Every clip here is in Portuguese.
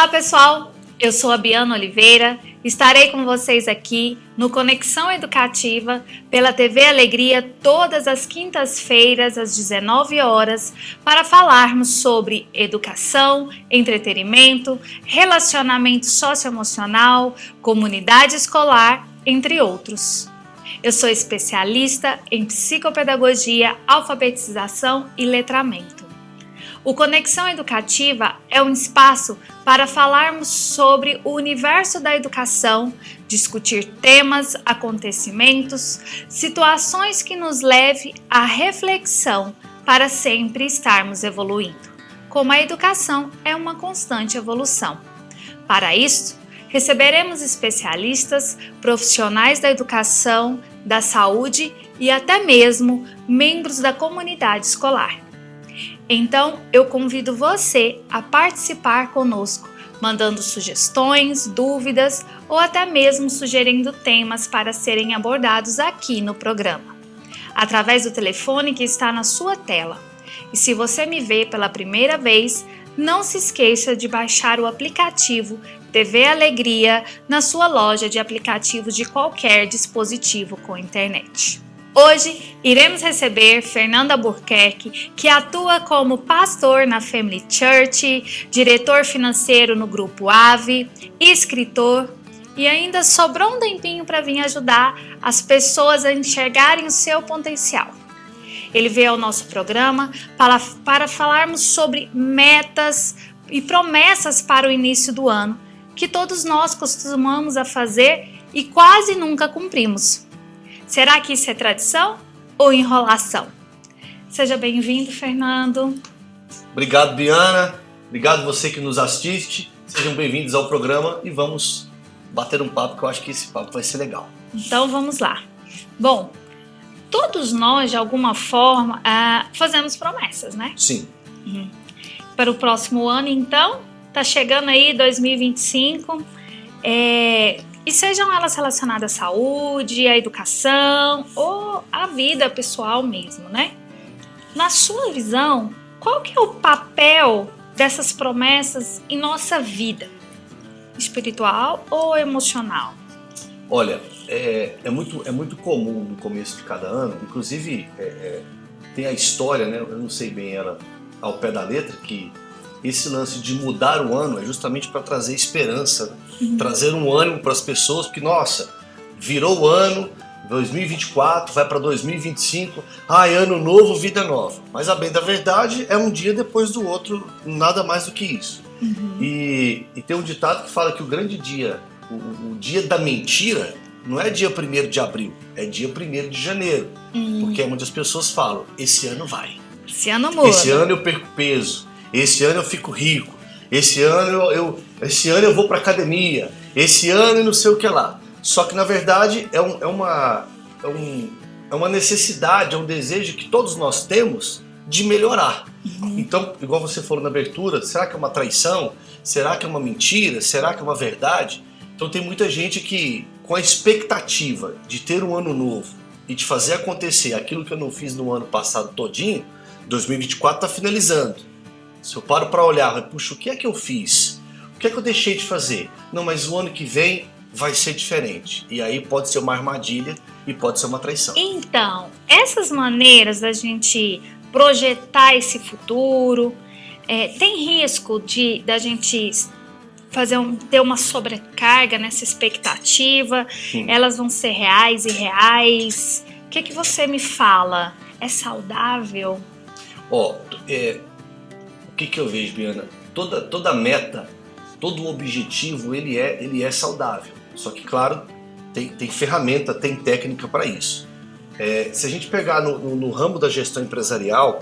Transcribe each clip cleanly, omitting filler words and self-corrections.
Olá pessoal, eu sou a Biana Oliveira, estarei com vocês aqui no Conexão Educativa pela TV Alegria todas as quintas-feiras às 19 horas para falarmos sobre educação, entretenimento, relacionamento socioemocional, comunidade escolar, entre outros. Eu sou especialista em psicopedagogia, alfabetização e letramento. O Conexão Educativa é um espaço para falarmos sobre o universo da educação, discutir temas, acontecimentos, situações que nos levem à reflexão para sempre estarmos evoluindo. Como a educação é uma constante evolução. Para isso, receberemos especialistas, profissionais da educação, da saúde e até mesmo membros da comunidade escolar. Então, eu convido você a participar conosco, mandando sugestões, dúvidas ou até mesmo sugerindo temas para serem abordados aqui no programa, através do telefone que está na sua tela. E se você me vê pela primeira vez, não se esqueça de baixar o aplicativo TV Alegria na sua loja de aplicativos de qualquer dispositivo com internet. Hoje, iremos receber Fernando Albuquerque, que atua como pastor na Family Church, diretor financeiro no Grupo AVE, escritor e ainda sobrou um tempinho para vir ajudar as pessoas a enxergarem o seu potencial. Ele veio ao nosso programa para falarmos sobre metas e promessas para o início do ano, que todos nós costumamos a fazer e quase nunca cumprimos. Será que isso é tradição ou enrolação? Seja bem-vindo, Fernando. Obrigado, Biana. Obrigado você que nos assiste. Sejam bem-vindos ao programa e vamos bater um papo, que eu acho que esse papo vai ser legal. Então vamos lá. Bom, todos nós, de alguma forma, fazemos promessas, né? Sim. Para o próximo ano, então, tá chegando aí 2025. E sejam elas relacionadas à saúde, à educação ou à vida pessoal mesmo, né? Na sua visão, qual que é o papel dessas promessas em nossa vida? Espiritual ou emocional? Olha, é muito comum no começo de cada ano, inclusive tem a história, né? Eu não sei bem ela ao pé da letra, que esse lance de mudar o ano é justamente para trazer esperança, né? Trazer um ânimo para as pessoas, porque, nossa, virou o ano, 2024, vai para 2025, ano novo, vida nova. Mas a bem da verdade é um dia depois do outro, nada mais do que isso. E tem um ditado que fala que o grande dia, o dia da mentira, não é dia 1º de abril, é dia 1º de janeiro. Porque é onde as pessoas falam, esse ano vai. Esse ano muda. Esse ano eu perco peso. Esse ano eu fico rico, esse ano eu vou para academia, esse ano eu não sei o que lá. Só que na verdade é uma necessidade, é um desejo que todos nós temos de melhorar. Então, igual você falou na abertura, será que é uma traição? Será que é uma mentira? Será que é uma verdade? Então tem muita gente que, com a expectativa de ter um ano novo e de fazer acontecer aquilo que eu não fiz no ano passado todinho, 2024 está finalizando. Se eu paro para olhar, puxa, o que é que eu fiz? O que é que eu deixei de fazer? Não, mas o ano que vem vai ser diferente. E aí pode ser uma armadilha e pode ser uma traição. Então, essas maneiras da gente projetar esse futuro, tem risco da gente ter uma sobrecarga nessa expectativa? Elas vão ser reais e irreais? O que você me fala? É saudável? O que eu vejo, Biana? Toda meta, todo objetivo, ele é saudável. Só que, claro, tem ferramenta, tem técnica para isso. Se a gente pegar no ramo da gestão empresarial,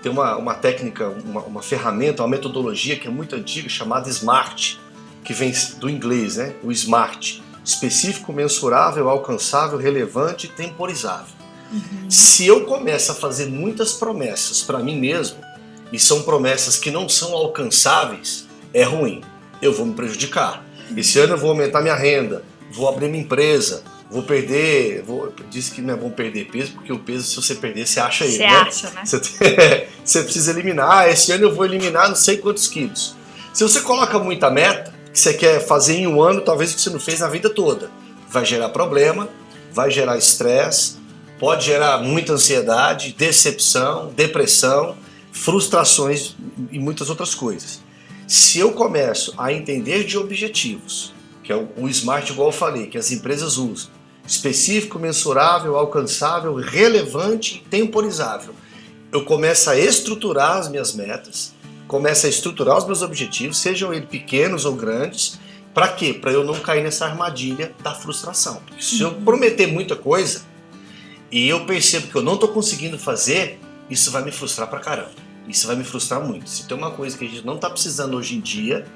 tem uma técnica, uma ferramenta, uma metodologia que é muito antiga, chamada SMART, que vem do inglês, né? O SMART: específico, mensurável, alcançável, relevante e temporizável. Se eu começo a fazer muitas promessas para mim mesmo, e são promessas que não são alcançáveis, é ruim. Eu vou me prejudicar. Esse ano eu vou aumentar minha renda, vou abrir minha empresa, vou perder... Diz que não é bom perder peso, porque o peso, se você perder, você acha ele, né? Você acha, né? Você precisa eliminar. Esse ano eu vou eliminar não sei quantos quilos. Se você coloca muita meta, que você quer fazer em um ano, talvez o que você não fez na vida toda, vai gerar problema, vai gerar estresse, pode gerar muita ansiedade, decepção, depressão, frustrações e muitas outras coisas. Se eu começo a entender de objetivos, que é o SMART, igual eu falei, que as empresas usam, específico, mensurável, alcançável, relevante e temporizável, eu começo a estruturar as minhas metas, começo a estruturar os meus objetivos, sejam eles pequenos ou grandes. Para quê? Para eu não cair nessa armadilha da frustração. Porque se eu prometer muita coisa e eu percebo que eu não estou conseguindo fazer, isso vai me frustrar pra caramba. Isso vai me frustrar muito. Se tem uma coisa que a gente não está precisando hoje em dia,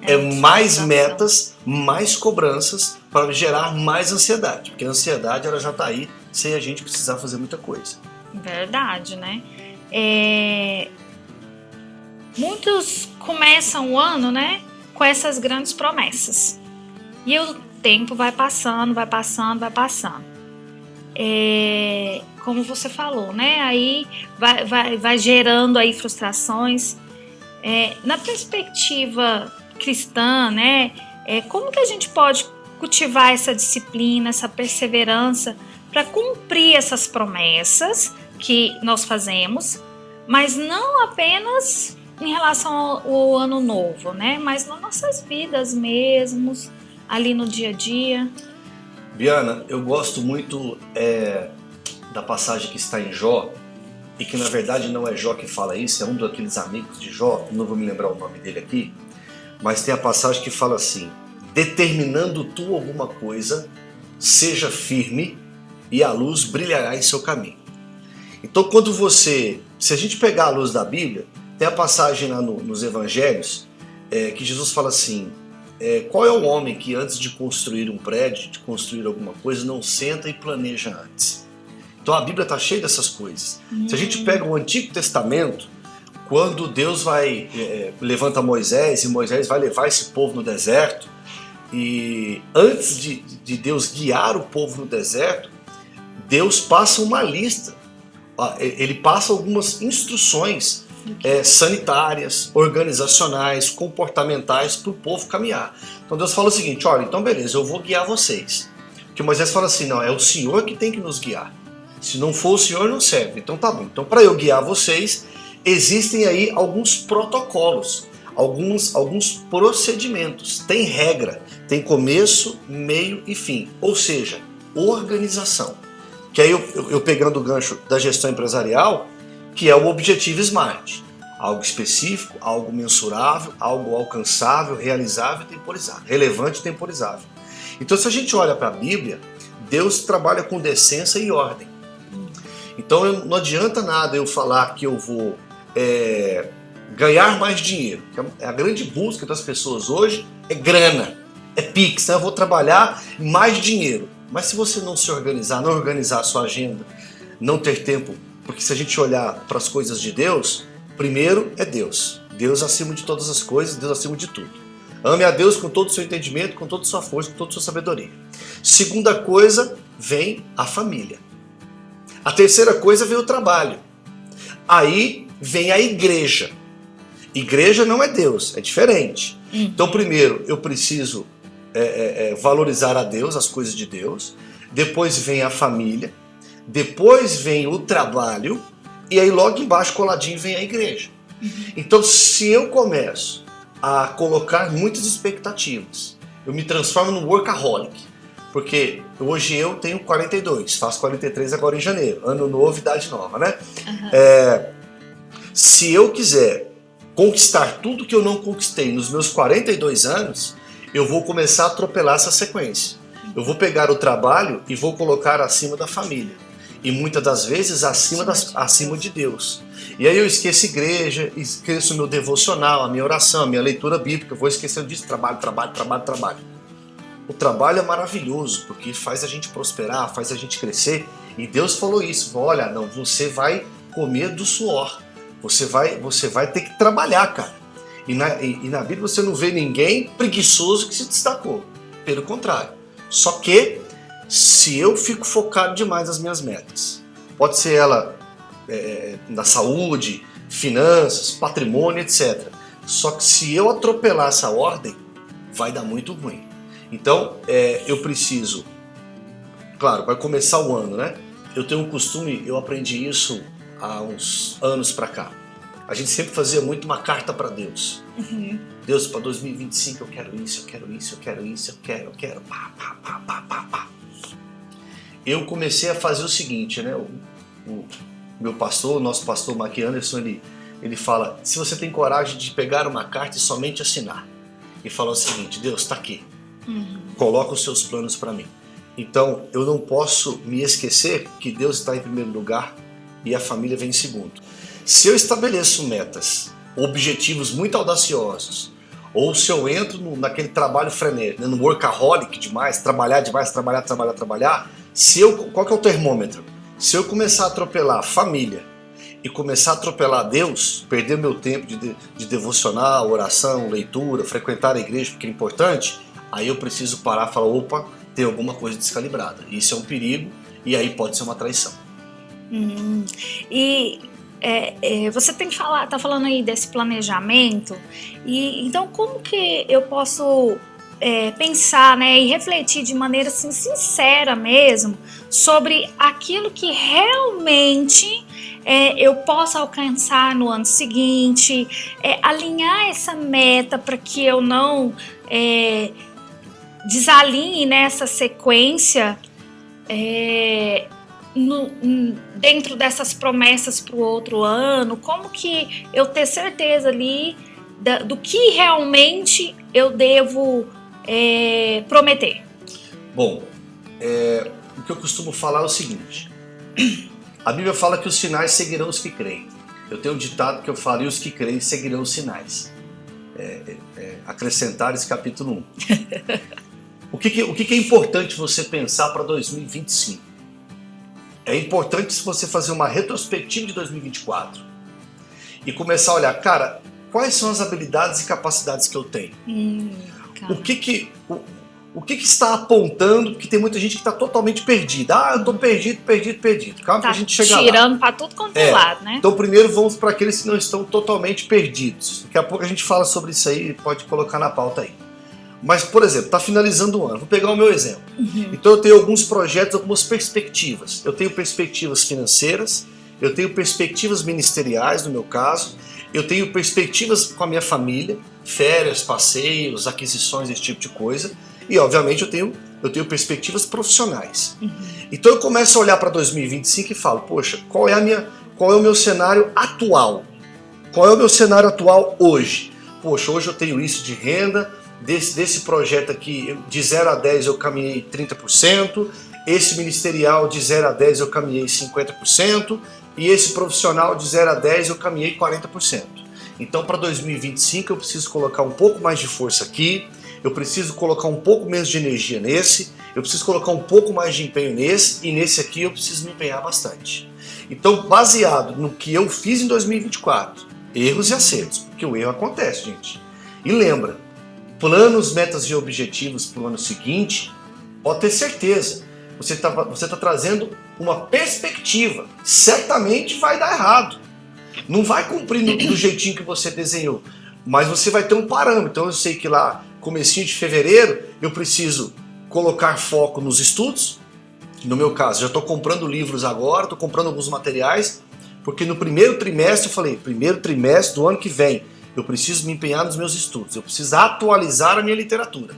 é mais metas, mais cobranças para gerar mais ansiedade. Porque a ansiedade ela já está aí sem a gente precisar fazer muita coisa. Verdade, né? Muitos começam o ano, né, com essas grandes promessas. E o tempo vai passando, vai passando, vai passando. Como você falou, né? Aí vai gerando aí frustrações. Na perspectiva cristã, né? Como que a gente pode cultivar essa disciplina, essa perseverança para cumprir essas promessas que nós fazemos, mas não apenas em relação ao ano novo, né? Mas nas nossas vidas mesmos, ali no dia a dia. Biana, eu gosto muito da passagem que está em Jó, e que na verdade não é Jó que fala isso, é um daqueles amigos de Jó, não vou me lembrar o nome dele aqui, mas tem a passagem que fala assim: determinando tu alguma coisa, seja firme e a luz brilhará em seu caminho. Então se a gente pegar a luz da Bíblia, tem a passagem lá nos evangelhos que Jesus fala assim: qual é o homem que antes de construir um prédio, de construir alguma coisa, não senta e planeja antes? Então a Bíblia está cheia dessas coisas. Se a gente pega o Antigo Testamento, quando Deus levanta Moisés, e Moisés vai levar esse povo no deserto, e antes de Deus guiar o povo no deserto, Deus passa uma lista, ele passa algumas instruções sanitárias, organizacionais, comportamentais para o povo caminhar. Então Deus fala o seguinte: olha, então beleza, eu vou guiar vocês. Porque Moisés fala assim: não, é o Senhor que tem que nos guiar. Se não for o Senhor, não serve. Então tá bom. Então para eu guiar vocês, existem aí alguns protocolos, alguns procedimentos. Tem regra, tem começo, meio e fim. Ou seja, organização. Que aí eu pegando o gancho da gestão empresarial, que é o objetivo SMART. Algo específico, algo mensurável, algo alcançável, realizável e temporizável. Relevante e temporizável. Então se a gente olha para a Bíblia, Deus trabalha com decência e ordem. Então não adianta nada eu falar que eu vou ganhar mais dinheiro. A grande busca das pessoas hoje é grana, é Pix, né? Eu vou trabalhar mais dinheiro. Mas se você não se organizar, não organizar a sua agenda, não ter tempo, porque se a gente olhar para as coisas de Deus, primeiro é Deus. Deus acima de todas as coisas, Deus acima de tudo. Ame a Deus com todo o seu entendimento, com toda a sua força, com toda a sua sabedoria. Segunda coisa, vem a família. A terceira coisa vem o trabalho. Aí vem a igreja. Igreja não é Deus, é diferente. Então primeiro eu preciso valorizar a Deus, as coisas de Deus. Depois vem a família. Depois vem o trabalho. E aí logo embaixo, coladinho, vem a igreja. Então se eu começo a colocar muitas expectativas, eu me transformo num workaholic. Porque hoje eu tenho 42, faço 43 agora em janeiro. Ano novo, idade nova, né? Se eu quiser conquistar tudo que eu não conquistei nos meus 42 anos, eu vou começar a atropelar essa sequência. Eu vou pegar o trabalho e vou colocar acima da família. E muitas das vezes acima de Deus. E aí eu esqueço igreja, esqueço meu devocional, a minha oração, a minha leitura bíblica. Eu vou esquecendo disso, trabalho. O trabalho é maravilhoso, porque faz a gente prosperar, faz a gente crescer. E Deus falou isso: olha, não, você vai comer do suor. Você vai ter que trabalhar, cara. E na Bíblia você não vê ninguém preguiçoso que se destacou. Pelo contrário. Só que, se eu fico focado demais nas minhas metas, pode ser ela na saúde, finanças, patrimônio, etc. Só que se eu atropelar essa ordem, vai dar muito ruim. Então, eu preciso... Claro, vai começar o ano, né? Eu tenho um costume, eu aprendi isso há uns anos pra cá. A gente sempre fazia muito uma carta para Deus. Uhum. Deus, para 2025 eu quero isso, eu quero isso, eu quero isso, eu quero. Pá, pá, pá, pá, pá, pá. Eu comecei a fazer o seguinte, né? O meu pastor, o nosso pastor Mark Anderson, ele fala, se você tem coragem de pegar uma carta e somente assinar. E falar o seguinte, Deus, está aqui. Coloca os seus planos para mim. Então, eu não posso me esquecer que Deus está em primeiro lugar e a família vem em segundo. Se eu estabeleço metas, objetivos muito audaciosos, ou se eu entro naquele trabalho frenético, no workaholic demais, trabalhar, qual que é o termômetro? Se eu começar a atropelar a família e começar a atropelar Deus, perder meu tempo de devocional, oração, leitura, frequentar a igreja, porque é importante, aí eu preciso parar e falar, opa, tem alguma coisa descalibrada. Isso é um perigo e aí pode ser uma traição. Você tá falando aí desse planejamento, e então como que eu posso pensar, né, e refletir de maneira assim, sincera mesmo sobre aquilo que realmente eu possa alcançar no ano seguinte, alinhar essa meta para que eu não desalinhe nessa sequência dentro dessas promessas para o outro ano. Como que eu ter certeza ali do que realmente eu devo prometer? Bom, o que eu costumo falar é o seguinte, a Bíblia fala que os sinais seguirão os que creem. Eu tenho um ditado que eu falo, e os que creem seguirão os sinais. Acrescentar esse capítulo 1. O que é importante você pensar para 2025? É importante você fazer uma retrospectiva de 2024 e começar a olhar, cara, quais são as habilidades e capacidades que eu tenho? O que está apontando, porque tem muita gente que está totalmente perdida. Ah, eu estou perdido. Calma, que a gente chega lá. Tirando para tudo quanto é lado, né? Então primeiro vamos para aqueles que não estão totalmente perdidos. Daqui a pouco a gente fala sobre isso aí, pode colocar na pauta aí. Mas, por exemplo, está finalizando o ano. Vou pegar o meu exemplo. Então eu tenho alguns projetos, algumas perspectivas. Eu tenho perspectivas financeiras, eu tenho perspectivas ministeriais, no meu caso, eu tenho perspectivas com a minha família, férias, passeios, aquisições, esse tipo de coisa. E, obviamente, eu tenho perspectivas profissionais. Então eu começo a olhar para 2025 e falo, poxa, qual é o meu cenário atual? Qual é o meu cenário atual hoje? Poxa, hoje eu tenho isso de renda. Desse projeto aqui, de 0 a 10 eu caminhei 30%, esse ministerial de 0 a 10 eu caminhei 50%, e esse profissional de 0 a 10 eu caminhei 40%. Então para 2025 eu preciso colocar um pouco mais de força aqui, eu preciso colocar um pouco menos de energia nesse, eu preciso colocar um pouco mais de empenho nesse, e nesse aqui eu preciso me empenhar bastante. Então, baseado no que eu fiz em 2024, erros e acertos, porque o erro acontece, gente. E lembra, planos, metas e objetivos para o ano seguinte, pode ter certeza, você tá trazendo uma perspectiva, certamente vai dar errado, não vai cumprir do jeitinho que você desenhou, mas você vai ter um parâmetro. Então eu sei que lá, comecinho de fevereiro, eu preciso colocar foco nos estudos. No meu caso, já estou comprando livros agora, estou comprando alguns materiais, porque no primeiro trimestre, eu falei, primeiro trimestre do ano que vem, eu preciso me empenhar nos meus estudos, eu preciso atualizar a minha literatura,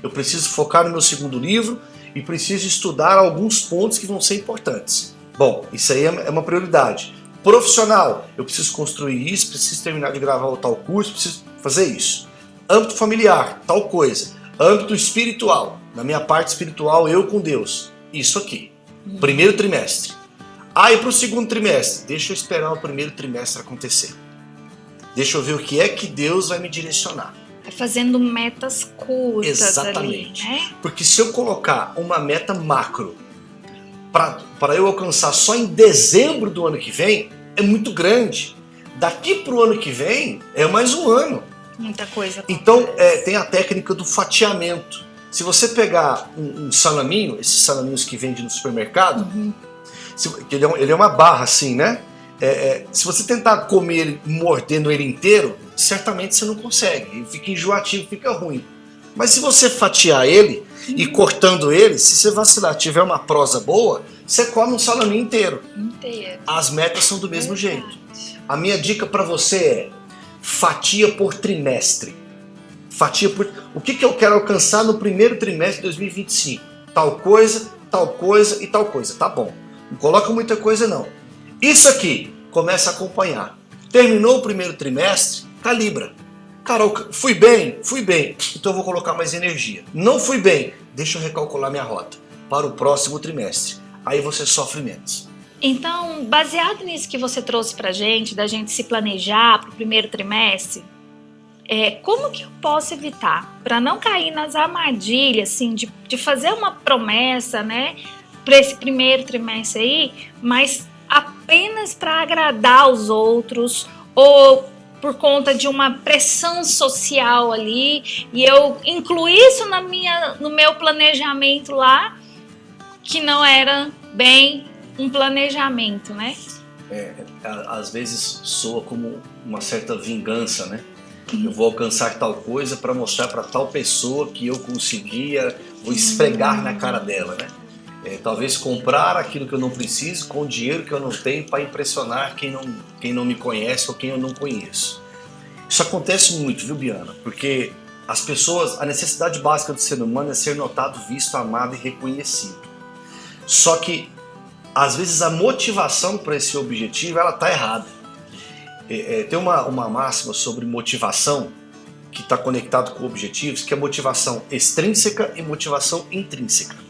eu preciso focar no meu segundo livro e preciso estudar alguns pontos que vão ser importantes. Bom, isso aí é uma prioridade. Profissional, eu preciso construir isso, preciso terminar de gravar o tal curso, preciso fazer isso. Âmbito familiar, tal coisa. Âmbito espiritual, na minha parte espiritual, eu com Deus, isso aqui. Primeiro trimestre. E para o segundo trimestre, deixa eu esperar o primeiro trimestre acontecer. Deixa eu ver o que é que Deus vai me direcionar. Fazendo metas curtas. Exatamente. Ali, né? Porque se eu colocar uma meta macro para eu alcançar só em dezembro do ano que vem, é muito grande. Daqui para o ano que vem, é mais um ano. Muita coisa. Então, tem a técnica do fatiamento. Se você pegar um salaminho, esses salaminhos que vende no supermercado, ele é uma barra assim, né? Se você tentar comer ele mordendo ele inteiro, certamente você não consegue. Fica enjoativo, fica ruim. Mas se você fatiar ele e cortando ele, se você vacilar, tiver uma prosa boa, você come um salaminho inteiro. As metas são do mesmo jeito. A minha dica para você é fatia por trimestre. Fatia por... O que eu quero alcançar no primeiro trimestre de 2025? Tal coisa, tal coisa e tal coisa. Tá bom. Não coloca muita coisa não. Isso aqui, começa a acompanhar. Terminou o primeiro trimestre, calibra. Carol, fui bem, então eu vou colocar mais energia. Não fui bem, deixa eu recalcular minha rota para o próximo trimestre. Aí você sofre menos. Então, baseado nisso que você trouxe pra gente, da gente se planejar para o primeiro trimestre, como que eu posso evitar para não cair nas armadilhas, assim, de fazer uma promessa, né, para esse primeiro trimestre aí, mas apenas para agradar os outros ou por conta de uma pressão social ali, e eu incluí isso no meu planejamento lá, que não era bem um planejamento, né? Às vezes soa como uma certa vingança, né? Eu vou alcançar tal coisa para mostrar para tal pessoa que eu conseguia, vou esfregar na cara dela, né? Talvez comprar aquilo que eu não preciso com o dinheiro que eu não tenho para impressionar quem não me conhece ou quem eu não conheço. Isso acontece muito, viu, Biana? Porque as pessoas, a necessidade básica do ser humano é ser notado, visto, amado e reconhecido. Só que, às vezes, a motivação para esse objetivo, ela está errada. Tem uma máxima sobre motivação que está conectado com objetivos, que é motivação extrínseca e motivação intrínseca.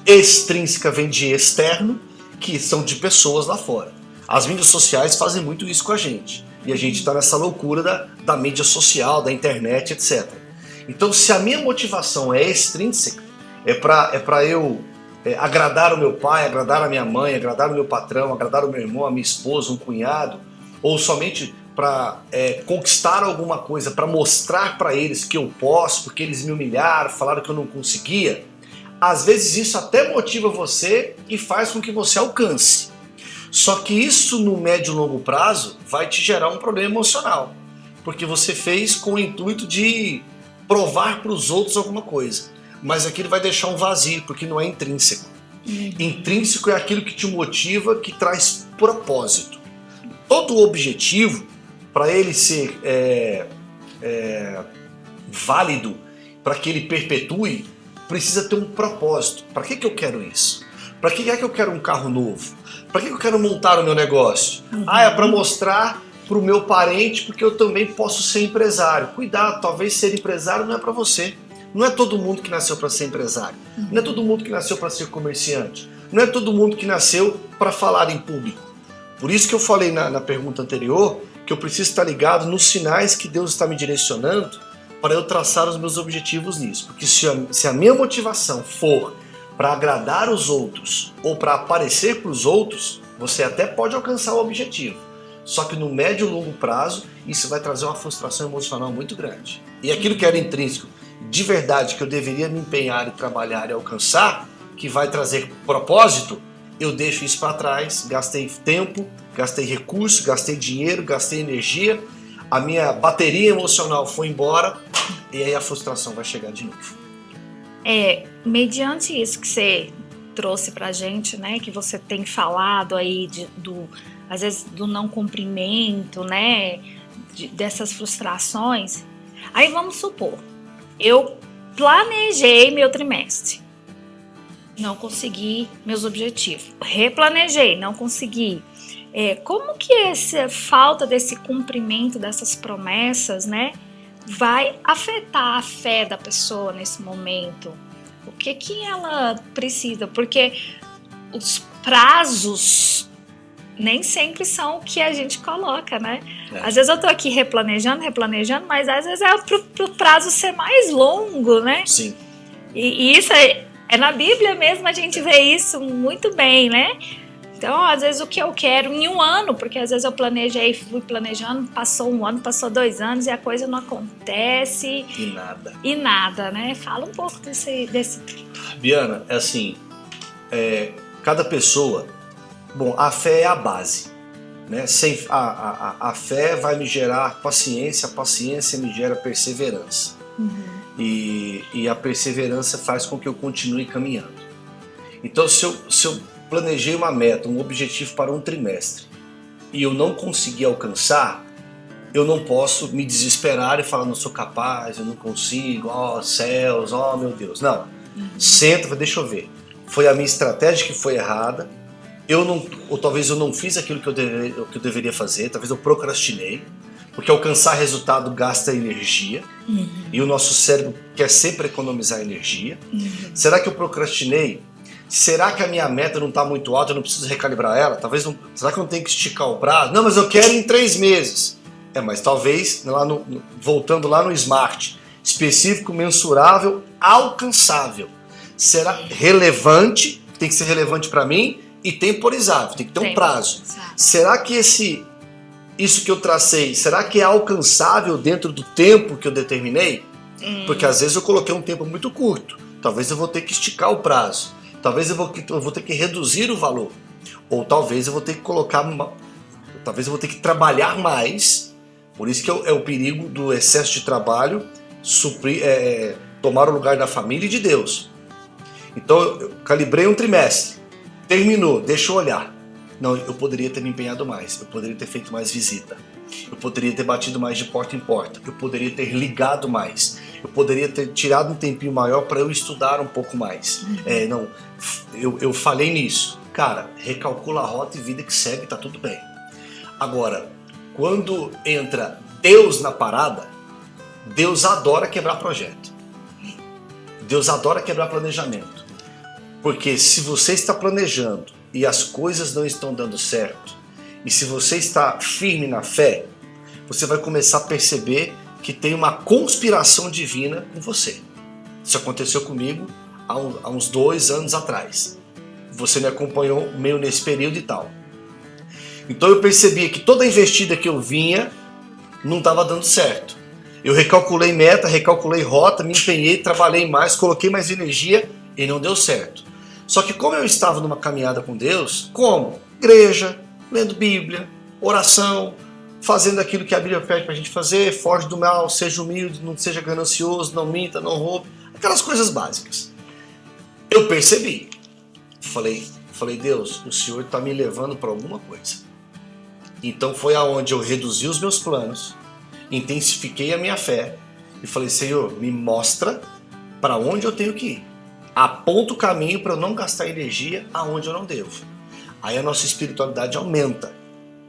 Extrínseca vem de externo, que são de pessoas lá fora. As mídias sociais fazem muito isso com a gente. E a gente está nessa loucura da mídia social, da internet, etc. Então, se a minha motivação é extrínseca, é para eu agradar o meu pai, agradar a minha mãe, agradar o meu patrão, agradar o meu irmão, a minha esposa, um cunhado, ou somente para conquistar alguma coisa, para mostrar para eles que eu posso, porque eles me humilharam, falaram que eu não conseguia, às vezes isso até motiva você e faz com que você alcance. Só que isso no médio e longo prazo vai te gerar um problema emocional, porque você fez com o intuito de provar para os outros alguma coisa, mas aquilo vai deixar um vazio, porque não é intrínseco. Intrínseco é aquilo que te motiva, que traz propósito. Todo objetivo, para ele ser válido, para que ele perpetue, precisa ter um propósito. Para que eu quero isso? Para que é que eu quero um carro novo? Para que eu quero montar o meu negócio? É para mostrar para o meu parente, porque eu também posso ser empresário. Cuidado, talvez ser empresário não é para você. Não é todo mundo que nasceu para ser empresário. Não é todo mundo que nasceu para ser comerciante. Não é todo mundo que nasceu para falar em público. Por isso que eu falei na pergunta anterior que eu preciso estar ligado nos sinais que Deus está me direcionando para eu traçar os meus objetivos nisso. Porque se a minha motivação for para agradar os outros ou para aparecer para os outros, você até pode alcançar o objetivo. Só que no médio e longo prazo, isso vai trazer uma frustração emocional muito grande. E aquilo que era intrínseco, de verdade, que eu deveria me empenhar e trabalhar e alcançar, que vai trazer propósito, eu deixo isso para trás, gastei tempo, gastei recurso, gastei dinheiro, gastei energia, a minha bateria emocional foi embora e aí a frustração vai chegar de novo. Mediante isso que você trouxe pra gente, né, que você tem falado aí às vezes do não cumprimento, né, dessas frustrações, aí vamos supor, eu planejei meu trimestre, não consegui meus objetivos, replanejei, não consegui. Como que essa falta desse cumprimento dessas promessas, né, vai afetar a fé da pessoa nesse momento? O que ela precisa? Porque os prazos nem sempre são o que a gente coloca, né? Às vezes eu tô aqui replanejando, mas às vezes é pro prazo ser mais longo, né? Sim. E isso é na Bíblia mesmo, a gente vê isso muito bem, né? Então, às vezes o que eu quero em um ano, porque às vezes eu planejei, fui planejando, passou um ano, passou 2 anos e a coisa não acontece. E nada, né? Fala um pouco desse... Biana, é assim, cada pessoa... Bom, a fé é a base. né? A fé vai me gerar paciência, a paciência me gera perseverança. E a perseverança faz com que eu continue caminhando. Então, se eu planejei uma meta, um objetivo para um trimestre, e eu não consegui alcançar, eu não posso me desesperar e falar, não sou capaz, eu não consigo, ó céus, ó meu Deus. Não, senta, deixa eu ver. Foi a minha estratégia que foi errada, ou talvez eu não fiz aquilo que eu deveria fazer, talvez eu procrastinei, porque alcançar resultado gasta energia, e o nosso cérebro quer sempre economizar energia. Será que eu procrastinei? Será que a minha meta não está muito alta, eu não preciso recalibrar ela? Talvez não, será que eu não tenho que esticar o braço? Não, mas eu quero em 3 meses. Mas talvez, voltando lá no SMART, específico, mensurável, alcançável. Será relevante, tem que ser relevante para mim, e temporizável, tem que ter um prazo. Será que isso que eu tracei, será que é alcançável dentro do tempo que eu determinei? Porque às vezes eu coloquei um tempo muito curto, talvez eu vou ter que esticar o prazo, talvez eu vou ter que reduzir o valor, ou talvez eu vou ter que talvez eu vou ter que trabalhar mais. Por isso que é o perigo do excesso de trabalho tomar o lugar da família e de Deus. Então eu calibrei um trimestre, terminou, deixa eu olhar. Não, eu poderia ter me empenhado mais, eu poderia ter feito mais visita, eu poderia ter batido mais de porta em porta, eu poderia ter ligado mais, eu poderia ter tirado um tempinho maior para eu estudar um pouco mais. Eu falei nisso. Cara, recalcula a rota e vida que segue, tá tudo bem. Agora, quando entra Deus na parada, Deus adora quebrar projeto. Deus adora quebrar planejamento. Porque se você está planejando e as coisas não estão dando certo, e se você está firme na fé, você vai começar a perceber que tem uma conspiração divina com você. Isso aconteceu comigo há uns 2 anos atrás. Você me acompanhou meio nesse período e tal. Então eu percebi que toda a investida que eu vinha não estava dando certo. Eu recalculei meta, recalculei rota, me empenhei, trabalhei mais, coloquei mais energia e não deu certo. Só que como eu estava numa caminhada com Deus, como? Igreja, lendo Bíblia, oração, fazendo aquilo que a Bíblia pede para a gente fazer, foge do mal, seja humilde, não seja ganancioso, não minta, não roube, aquelas coisas básicas. Eu percebi. Falei, Deus, o Senhor está me levando para alguma coisa. Então foi aonde eu reduzi os meus planos, intensifiquei a minha fé e falei, Senhor, me mostra para onde eu tenho que ir. Aponta o caminho para eu não gastar energia aonde eu não devo. Aí a nossa espiritualidade aumenta,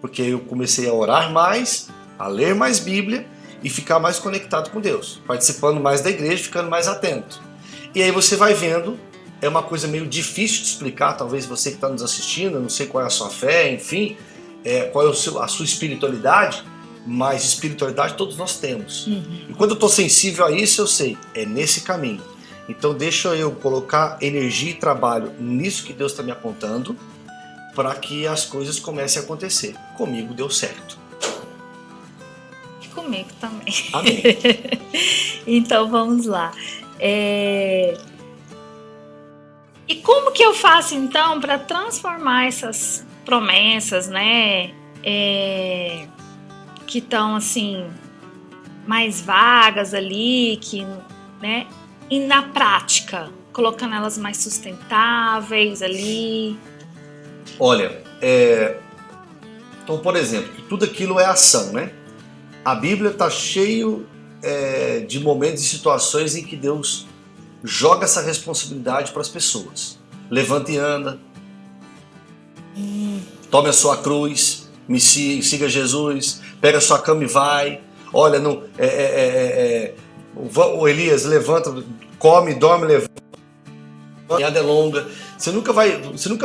porque eu comecei a orar mais, a ler mais Bíblia e ficar mais conectado com Deus, participando mais da igreja, ficando mais atento. E aí você vai vendo, é uma coisa meio difícil de explicar, talvez você que está nos assistindo, eu não sei qual é a sua fé, enfim, qual é a sua espiritualidade, mas espiritualidade todos nós temos. E quando eu estou sensível a isso, eu sei, é nesse caminho. Então deixa eu colocar energia e trabalho nisso que Deus está me apontando, para que as coisas comecem a acontecer. Comigo deu certo. E comigo também. Amém. Então vamos lá. E como que eu faço então para transformar essas promessas, né? Que estão assim mais vagas ali, né? E na prática, colocando elas mais sustentáveis ali. Olha, então, por exemplo, tudo aquilo é ação, né? A Bíblia está cheio de momentos e situações em que Deus joga essa responsabilidade para as pessoas. Levanta e anda. Tome a sua cruz, me siga Jesus, pega a sua cama e vai. Olha, o Elias levanta, come, dorme, levanta. A caminhada é longa. Você nunca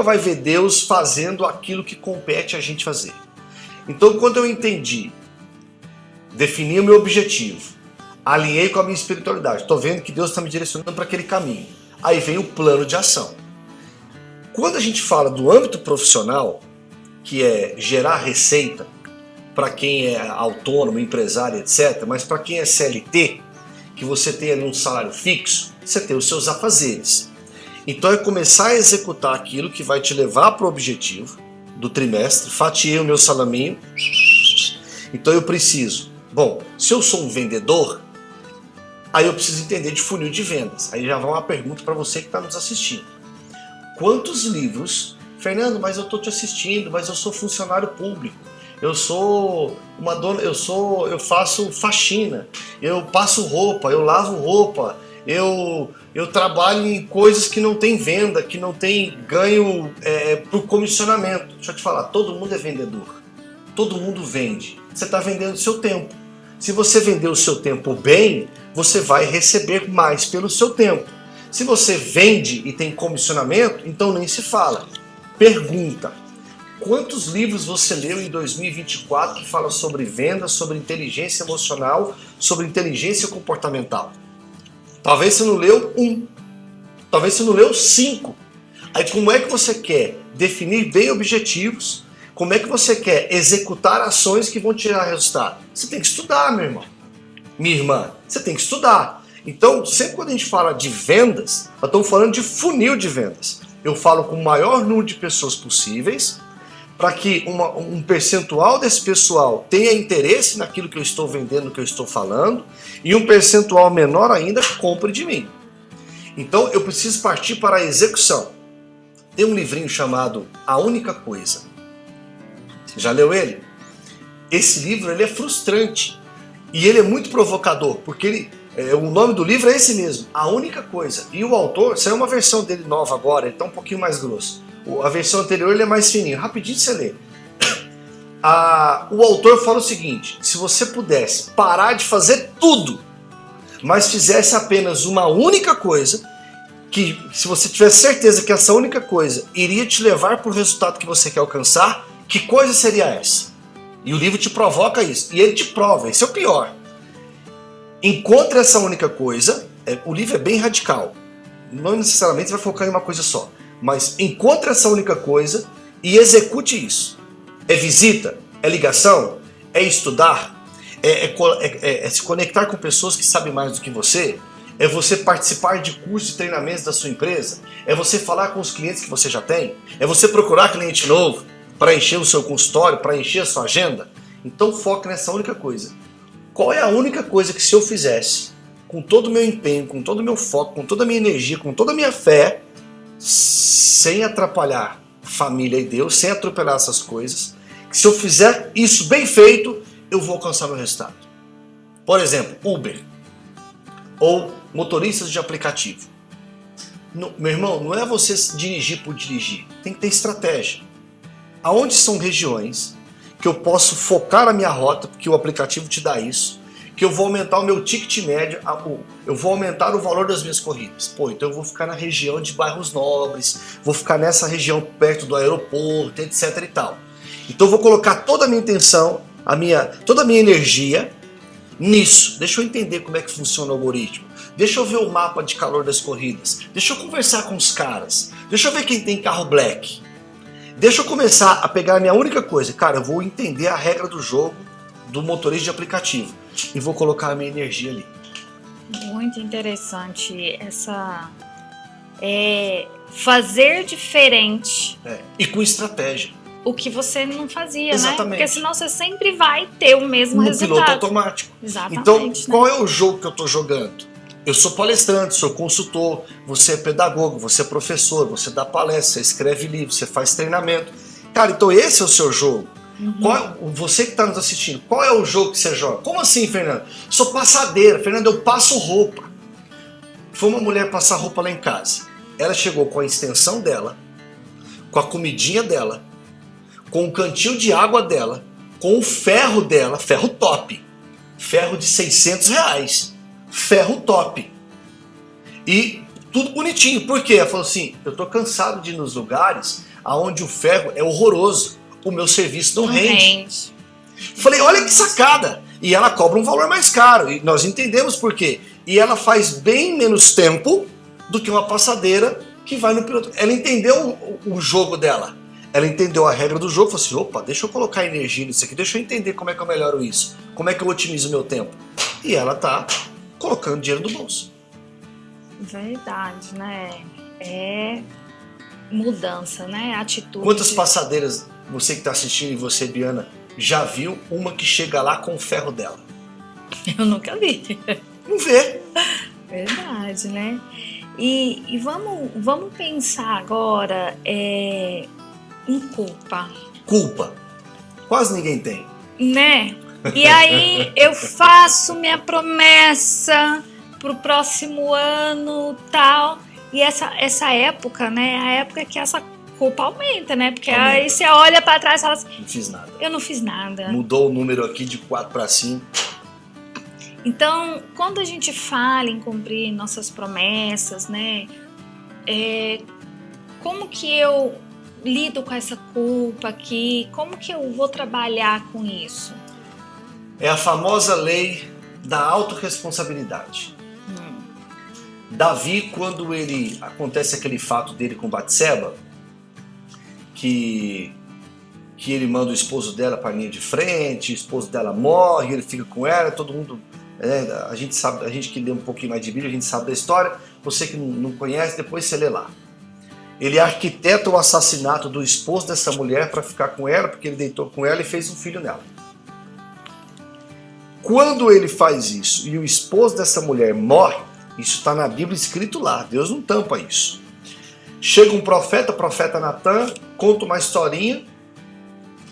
vai ver Deus fazendo aquilo que compete a gente fazer. Então, quando eu entendi, defini o meu objetivo, alinhei com a minha espiritualidade, estou vendo que Deus está me direcionando para aquele caminho. Aí vem o plano de ação. Quando a gente fala do âmbito profissional, que é gerar receita, para quem é autônomo, empresário, etc., mas para quem é CLT, que você tem ali um salário fixo, você tem os seus afazeres. Então é começar a executar aquilo que vai te levar para o objetivo, do trimestre, fatiei o meu salaminho. Então eu preciso, bom, se eu sou um vendedor, aí eu preciso entender de funil de vendas. Aí já vai uma pergunta para você que está nos assistindo. Quantos livros, Fernando, mas eu estou te assistindo, mas eu sou funcionário público, eu sou uma dona, eu faço faxina, eu passo roupa, eu lavo roupa, eu trabalho em coisas que não tem venda, que não tem ganho por comissionamento. Deixa eu te falar, todo mundo é vendedor, todo mundo vende. Você está vendendo o seu tempo. Se você vender o seu tempo bem, você vai receber mais pelo seu tempo. Se você vende e tem comissionamento, então nem se fala. Pergunta: quantos livros você leu em 2024 que fala sobre vendas, sobre inteligência emocional, sobre inteligência comportamental? Talvez você não leu 1, talvez você não leu 5. Aí como é que você quer definir bem objetivos? Como é que você quer executar ações que vão tirar resultado? Você tem que estudar, meu irmão. Minha irmã, você tem que estudar. Então, sempre quando a gente fala de vendas, nós estamos falando de funil de vendas. Eu falo com o maior número de pessoas possíveis, para que um percentual desse pessoal tenha interesse naquilo que eu estou vendendo, que eu estou falando, e um percentual menor ainda compre de mim. Então eu preciso partir para a execução. Tem um livrinho chamado A Única Coisa. Você já leu ele? Esse livro ele é frustrante e ele é muito provocador, porque o nome do livro é esse mesmo, A Única Coisa. E o autor, saiu uma versão dele nova agora, ele está um pouquinho mais grosso. A versão anterior ele é mais fininho, rapidinho você lê. O autor fala o seguinte: se você pudesse parar de fazer tudo, mas fizesse apenas uma única coisa, que se você tivesse certeza que essa única coisa iria te levar para o resultado que você quer alcançar, que coisa seria essa? E o livro te provoca isso, e ele te prova, esse é o pior. Encontre essa única coisa, o livro é bem radical, não necessariamente vai focar em uma coisa só. Mas encontre essa única coisa e execute isso. É visita? É ligação? É estudar? É se conectar com pessoas que sabem mais do que você? É você participar de cursos e treinamentos da sua empresa? É você falar com os clientes que você já tem? É você procurar cliente novo para encher o seu consultório, para encher a sua agenda? Então foque nessa única coisa. Qual é a única coisa que se eu fizesse, com todo o meu empenho, com todo o meu foco, com toda a minha energia, com toda a minha fé, sem atrapalhar família e Deus, sem atropelar essas coisas, que se eu fizer isso bem feito, eu vou alcançar meu resultado? Por exemplo, Uber ou motoristas de aplicativo. Meu irmão, não é você dirigir por dirigir, tem que ter estratégia. Aonde são regiões que eu posso focar a minha rota, porque o aplicativo te dá isso, que eu vou aumentar o meu ticket médio, eu vou aumentar o valor das minhas corridas. Pô, então eu vou ficar na região de bairros nobres, vou ficar nessa região perto do aeroporto, etc e tal. Então eu vou colocar toda a minha intenção, toda a minha energia nisso. Deixa eu entender como é que funciona o algoritmo. Deixa eu ver o mapa de calor das corridas. Deixa eu conversar com os caras. Deixa eu ver quem tem carro black. Deixa eu começar a pegar a minha única coisa. Cara, eu vou entender a regra do jogo do motorista de aplicativo e vou colocar a minha energia ali. Muito interessante essa fazer diferente. E com estratégia. O que você não fazia, Exatamente. né? Porque senão você sempre vai ter o mesmo resultado. Piloto automático. Exatamente. Então, qual é o jogo que eu estou jogando? Eu sou palestrante, sou consultor, você é pedagogo, você é professor, você dá palestra, você escreve livro, você faz treinamento. Cara, então esse é o seu jogo. Você que está nos assistindo, qual é o jogo que você joga? Como assim, Fernando? Sou passadeira, Fernando, eu passo roupa. Foi uma mulher passar roupa lá em casa. Ela chegou com a extensão dela, com a comidinha dela, com o cantil de água dela, com o ferro dela, ferro top, ferro de R$600, ferro top. E tudo bonitinho. Por quê? Ela falou assim: eu tô cansado de ir nos lugares onde o ferro é horroroso, o meu serviço não rende. Falei, olha que sacada! E ela cobra um valor mais caro, e nós entendemos por quê. E ela faz bem menos tempo do que uma passadeira que vai no piloto. Ela entendeu o jogo dela. Ela entendeu a regra do jogo, falou assim: opa, deixa eu colocar energia nisso aqui, deixa eu entender como é que eu melhoro isso, como é que eu otimizo o meu tempo. E ela tá colocando dinheiro no bolso. Verdade, né? É mudança, né? Atitude. Quantas passadeiras você que está assistindo e você, Biana, já viu uma que chega lá com o ferro dela? Eu nunca vi. Não vê. Verdade, né? E vamos pensar agora em culpa. Culpa. Quase ninguém tem. Né? E aí eu faço minha promessa pro próximo ano, tal. E essa época, né? A época que essa culpa aumenta, né? Porque Aumenta. aí você olha pra trás e fala assim, Não fiz nada. eu não fiz nada. Mudou o número aqui de 4 para 5. Então, quando a gente fala em cumprir nossas promessas, né? Como que eu lido com essa culpa aqui? Como que eu vou trabalhar com isso? É a famosa lei da autorresponsabilidade. Davi, quando acontece aquele fato dele com Batseba, que ele manda o esposo dela para a linha de frente, o esposo dela morre, ele fica com ela, todo mundo, a gente sabe, a gente que lê um pouquinho mais de Bíblia, a gente sabe da história. Você que não conhece, depois você lê lá. Ele arquiteta o assassinato do esposo dessa mulher para ficar com ela, porque ele deitou com ela e fez um filho nela. Quando ele faz isso e o esposo dessa mulher morre, isso está na Bíblia escrito lá, Deus não tampa isso. Chega um profeta, o profeta Natan, conta uma historinha,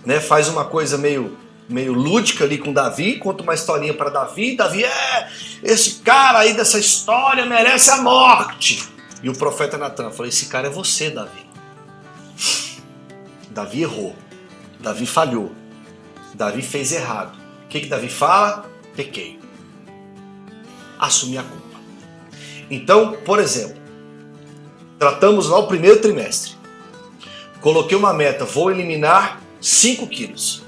né, faz uma coisa meio lúdica ali com Davi, conta uma historinha para Davi. Davi, esse cara aí dessa história merece a morte. E o profeta Natan falou, esse cara é você, Davi. Davi errou, Davi falhou, Davi fez errado. O que Davi fala? Pequei. Assumi a culpa. Então, por exemplo, tratamos lá o primeiro trimestre. Coloquei uma meta, vou eliminar 5 quilos.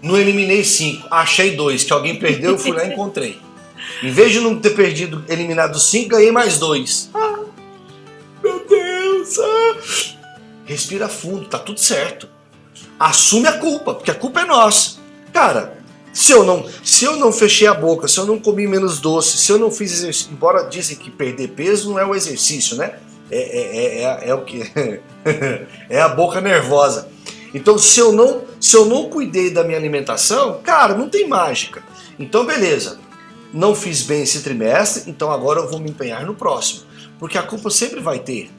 Não eliminei 5, achei 2, que alguém perdeu, eu fui lá e encontrei. Em vez de não ter eliminado 5, ganhei mais 2. Meu Deus! Respira fundo, tá tudo certo. Assume a culpa, porque a culpa é nossa. Cara, se eu não fechei a boca, se eu não comi menos doce, se eu não fiz exercício, embora dizem que perder peso não é o exercício, né? É o que? É a boca nervosa. Então, se eu não cuidei da minha alimentação, cara, não tem mágica. Então, beleza. Não fiz bem esse trimestre, então agora eu vou me empenhar no próximo. Porque a culpa sempre vai ter.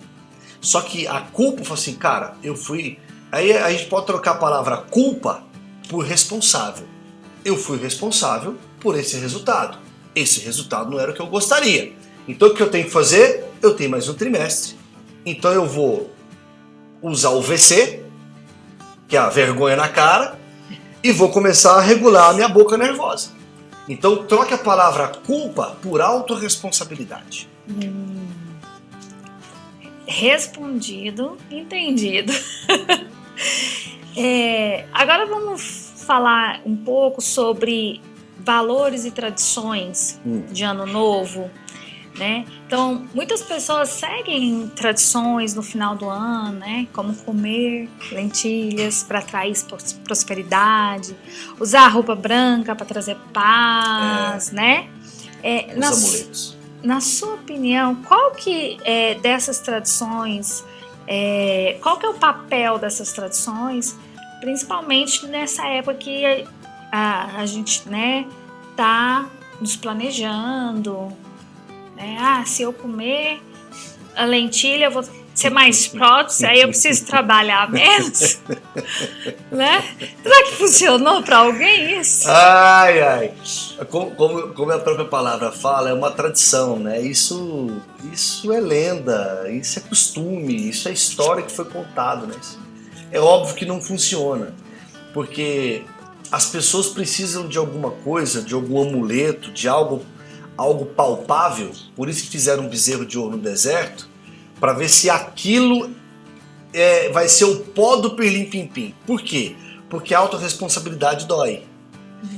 Só que a culpa, fala assim, cara, eu fui... Aí a gente pode trocar a palavra culpa por responsável. Eu fui responsável por esse resultado. Esse resultado não era o que eu gostaria. Então o que eu tenho que fazer? Eu tenho mais um trimestre. Então eu vou usar o VC, que é a vergonha na cara, e vou começar a regular a minha boca nervosa. Então troque a palavra culpa por autorresponsabilidade. Respondido, entendido. Agora vamos falar um pouco sobre valores e tradições de Ano Novo, né? Então, muitas pessoas seguem tradições no final do ano, né? Como comer lentilhas para atrair prosperidade, usar roupa branca para trazer paz, né? Os amuletos. Na sua opinião, qual que é dessas tradições, qual que é o papel dessas tradições, principalmente nessa época que a gente, né, tá nos planejando, né? Se eu comer a lentilha, eu vou ser mais próximo, aí eu preciso trabalhar menos, né? Será que funcionou para alguém isso? Ai. Como a própria palavra fala, é uma tradição, né? Isso é lenda, isso é costume, isso é história que foi contada, né? É óbvio que não funciona, porque as pessoas precisam de alguma coisa, de algum amuleto, de algo palpável. Por isso que fizeram um bezerro de ouro no deserto, para ver se aquilo vai ser o pó do pirlim-pim-pim. Por quê? Porque a autorresponsabilidade dói.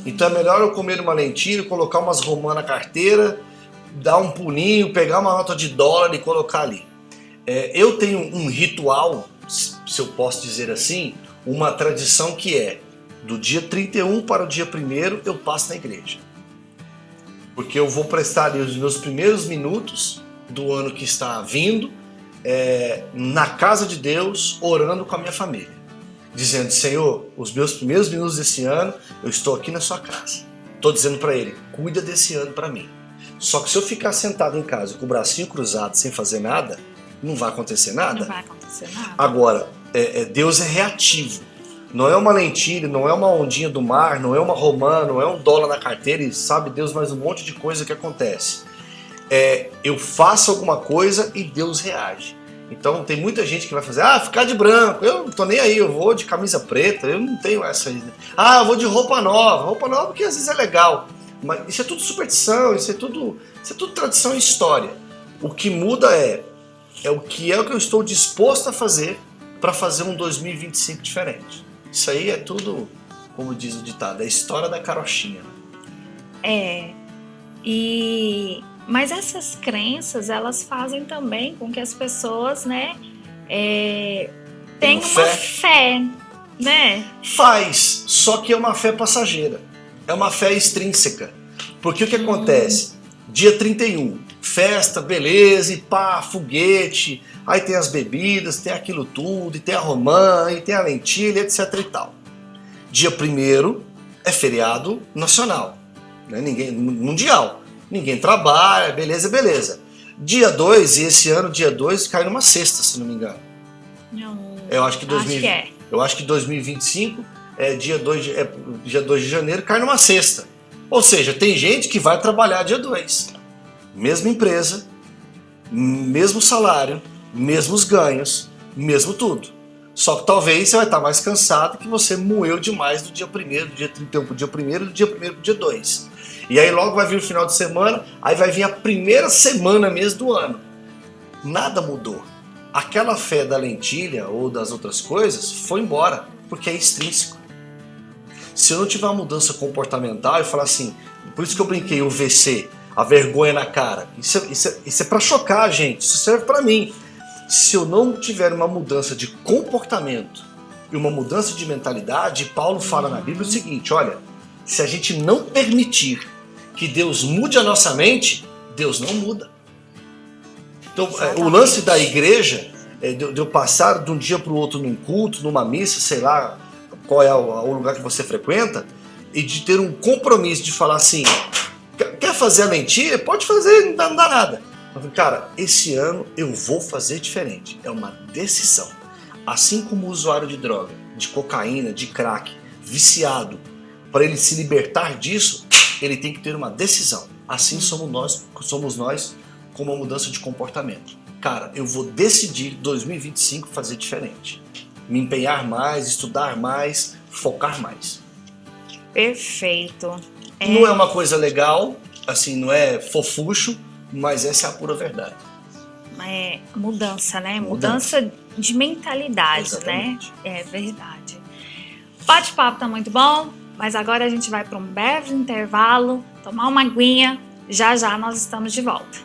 Então é melhor eu comer uma lentilha, colocar umas romã na carteira, dar um pulinho, pegar uma nota de dólar e colocar ali. Eu tenho um ritual, se eu posso dizer assim, uma tradição que é do dia 31 para o dia 1º eu passo na igreja. Porque eu vou prestar ali os meus primeiros minutos do ano que está vindo na casa de Deus, orando com a minha família. dizendo: Senhor, os meus primeiros minutos desse ano, eu estou aqui na sua casa. Estou dizendo para ele: cuida desse ano para mim. Só que se eu ficar sentado em casa com o bracinho cruzado sem fazer nada, não vai acontecer nada. Não vai acontecer nada. Agora, Deus é reativo. Não é uma lentilha, não é uma ondinha do mar, não é uma romã, não é um dólar na carteira e sabe Deus mais um monte de coisa que acontece. Eu faço alguma coisa e Deus reage. Então tem muita gente que vai fazer: ficar de branco, eu não tô nem aí, eu vou de camisa preta, eu não tenho essa aí. Eu vou de roupa nova porque às vezes é legal. Mas isso é tudo superstição, isso é tudo tradição e história. O que muda é o que eu estou disposto a fazer para fazer um 2025 diferente. Isso aí é tudo, como diz o ditado, é a história da carochinha. Mas essas crenças, elas fazem também com que as pessoas, né, tenham uma fé, né? Faz, só que é uma fé passageira. É uma fé extrínseca. Porque o que acontece? Dia 31, festa, beleza, e pá, foguete, aí tem as bebidas, tem aquilo tudo, e tem a romã, e tem a lentilha, etc e tal. Dia 1º é feriado nacional, né? Mundial. Ninguém trabalha, beleza. Dia 2, e esse ano, dia 2, cai numa sexta, se não me engano. Não, eu acho que 2025 dia 2 de janeiro, cai numa sexta. Ou seja, tem gente que vai trabalhar dia 2. Mesma empresa, mesmo salário, mesmos ganhos, mesmo tudo. Só que talvez você vai estar mais cansado que você moeu demais do dia 1º, do dia 31 pro dia 1º, do dia 1º pro dia 2. E aí logo vai vir o final de semana, aí vai vir a primeira semana mesmo do ano. Nada mudou. Aquela fé da lentilha ou das outras coisas foi embora, porque é extrínseco. Se eu não tiver uma mudança comportamental e falar assim, por isso que eu brinquei o VC, a vergonha na cara, isso é para chocar a gente, isso serve para mim. Se eu não tiver uma mudança de comportamento e uma mudança de mentalidade, Paulo fala na Bíblia o seguinte: olha, se a gente não permitir que Deus mude a nossa mente, Deus não muda. Então, o lance da igreja, de eu passar de um dia para o outro num culto, numa missa, sei lá qual é o lugar que você frequenta, e de ter um compromisso de falar assim: quer fazer a lentilha? Pode fazer, não dá nada. Cara, esse ano eu vou fazer diferente. É uma decisão. Assim como o usuário de droga, de cocaína, de crack, viciado, para ele se libertar disso, ele tem que ter uma decisão. Assim somos nós com uma mudança de comportamento. Cara, eu vou decidir 2025 fazer diferente. Me empenhar mais, estudar mais, focar mais. Perfeito. Não é uma coisa legal, assim, não é fofucho, mas essa é a pura verdade. É mudança, né? Mudança de mentalidade, exatamente, né? É verdade. O bate-papo tá muito bom, mas agora a gente vai para um breve intervalo, tomar uma aguinha. Já nós estamos de volta.